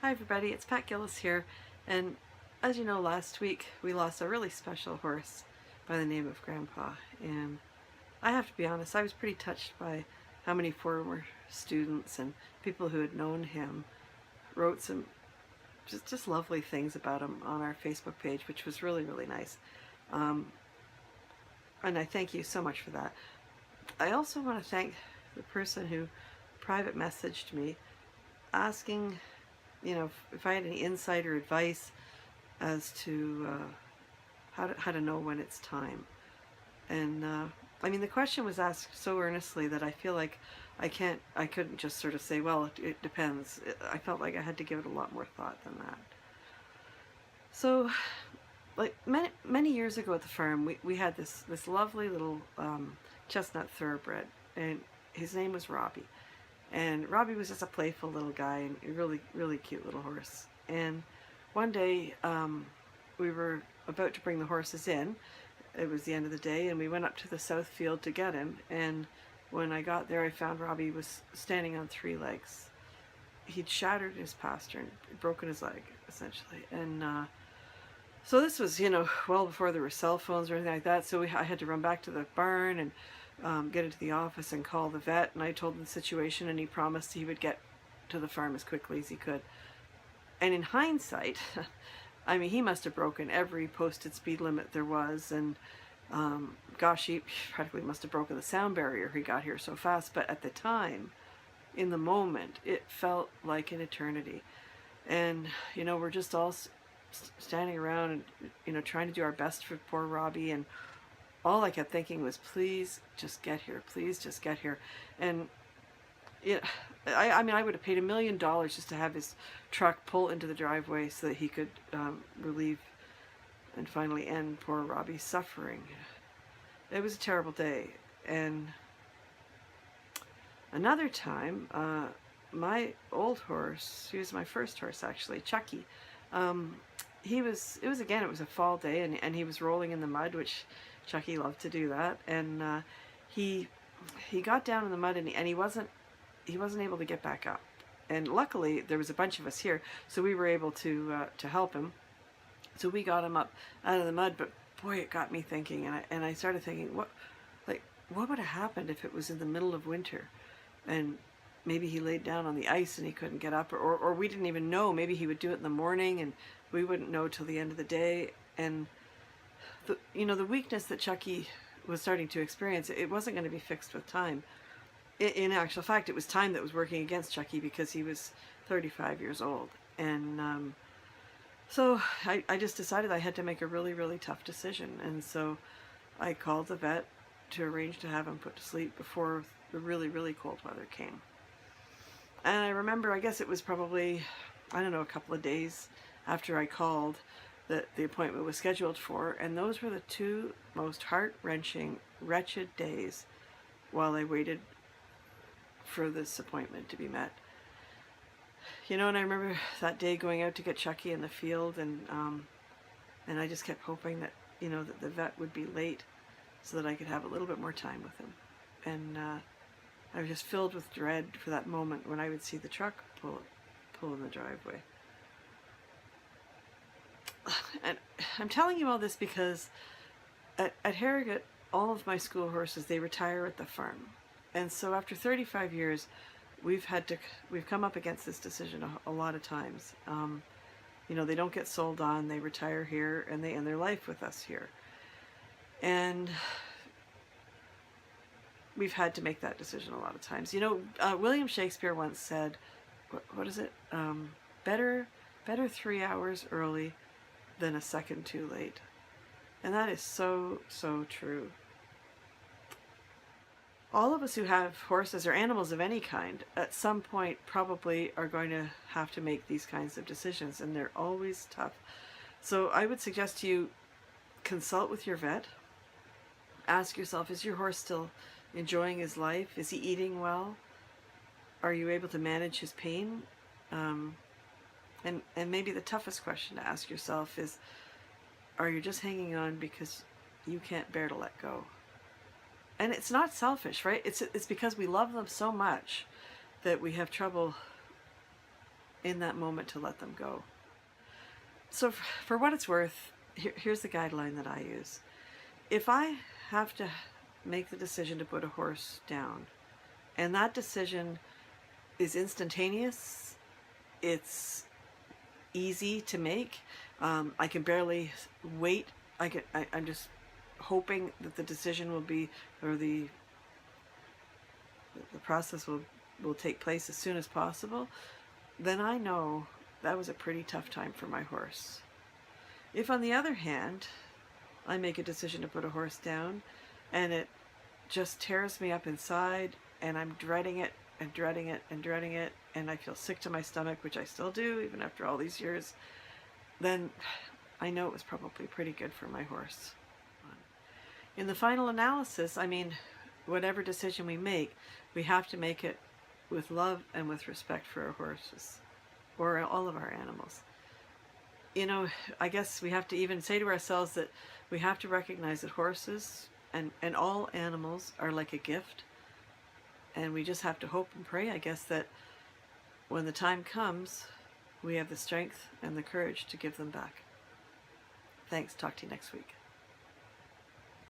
Hi everybody, it's Pat Gillis here, and as you know, last week we lost a really special horse by the name of Grandpa, and I have to be honest, I was pretty touched by how many former students and people who had known him wrote some just lovely things about him on our Facebook page, which was really nice. Um, and I thank you so much for that. I also want to thank the person who private messaged me asking, if I had any insider advice as to how to know when it's time. And I mean, the question was asked so earnestly that I feel like I couldn't just sort of say, well, it depends. I felt like I had to give it a lot more thought than that. So, like many years ago at the farm, we had this lovely little chestnut thoroughbred, and his name was Robbie. And Robbie was just a playful little guy and a really cute little horse. And one day we were about to bring the horses in. It was the end of the day, and we went up to the south field to get him. And when I got there, I found Robbie was standing on 3 legs. He'd shattered his pastern, broken his leg, essentially. And so this was, well before there were cell phones or anything like that. So I had to run back to the barn and get into the office and call the vet. And I told him the situation, and he promised he would get to the farm as quickly as he could. And in hindsight, I mean, he must have broken every posted speed limit there was. And gosh, he practically must have broken the sound barrier. He got here so fast. But at the time, in the moment, it felt like an eternity. And, we're just all standing around and, trying to do our best for poor Robbie. And all I kept thinking was, please just get here. Please just get here. And I mean, I would have paid $1 million just to have his truck pull into the driveway so that he could relieve and finally end poor Robbie's suffering. It was a terrible day. And another time, my old horse, he was my first horse actually, Chucky, it was a fall day, and he was rolling in the mud, which Chucky loved to do that. And he got down in the mud, and he wasn't able to get back up. And luckily there was a bunch of us here, so we were able to help him. So we got him up out of the mud. But boy, it got me thinking, and I started thinking, what would have happened if it was in the middle of winter, and maybe he laid down on the ice and he couldn't get up, or we didn't even know. Maybe he would do it in the morning, and we wouldn't know till the end of the day. And the weakness that Chucky was starting to experience, it wasn't going to be fixed with time. In actual fact, it was time that was working against Chucky, because he was 35 years old. And so I just decided I had to make a really tough decision. And so I called the vet to arrange to have him put to sleep before the really cold weather came. And I remember, I guess it was probably, I don't know, a couple of days after I called that the appointment was scheduled for, and those were the 2 most heart-wrenching, wretched days while I waited for this appointment to be met. And I remember that day going out to get Chucky in the field, and I just kept hoping that, that the vet would be late so that I could have a little bit more time with him. And I was just filled with dread for that moment when I would see the truck pull in the driveway. And I'm telling you all this because at Harrogate, all of my school horses, they retire at the farm. And so after 35 years, we've come up against this decision a lot of times. They don't get sold on, they retire here, and they end their life with us here. And we've had to make that decision a lot of times. William Shakespeare once said, what is it? Better 3 hours early than a second too late. And that is so true. All of us who have horses or animals of any kind at some point probably are going to have to make these kinds of decisions, and they're always tough. So I would suggest to you, consult with your vet. Ask yourself, is your horse still enjoying his life? Is he eating well? Are you able to manage his pain? And maybe the toughest question to ask yourself is, are you just hanging on because you can't bear to let go? And it's not selfish, right? It's because we love them so much that we have trouble in that moment to let them go. So for what it's worth, here's the guideline that I use. If I have to make the decision to put a horse down, and that decision is instantaneous, it's easy to make, I can barely wait. I'm just hoping that the decision will be, or the process will take place as soon as possible, then I know that was a pretty tough time for my horse. If, on the other hand, I make a decision to put a horse down and it just tears me up inside and I'm dreading it and dreading it and dreading it, and I feel sick to my stomach, which I still do even after all these years, then I know it was probably pretty good for my horse. In the final analysis, I mean, whatever decision we make, we have to make it with love and with respect for our horses, or all of our animals. You know, I guess we have to even say to ourselves that we have to recognize that horses and all animals are like a gift, and we just have to hope and pray, I guess, that when the time comes, we have the strength and the courage to give them back. Thanks. Talk to you next week.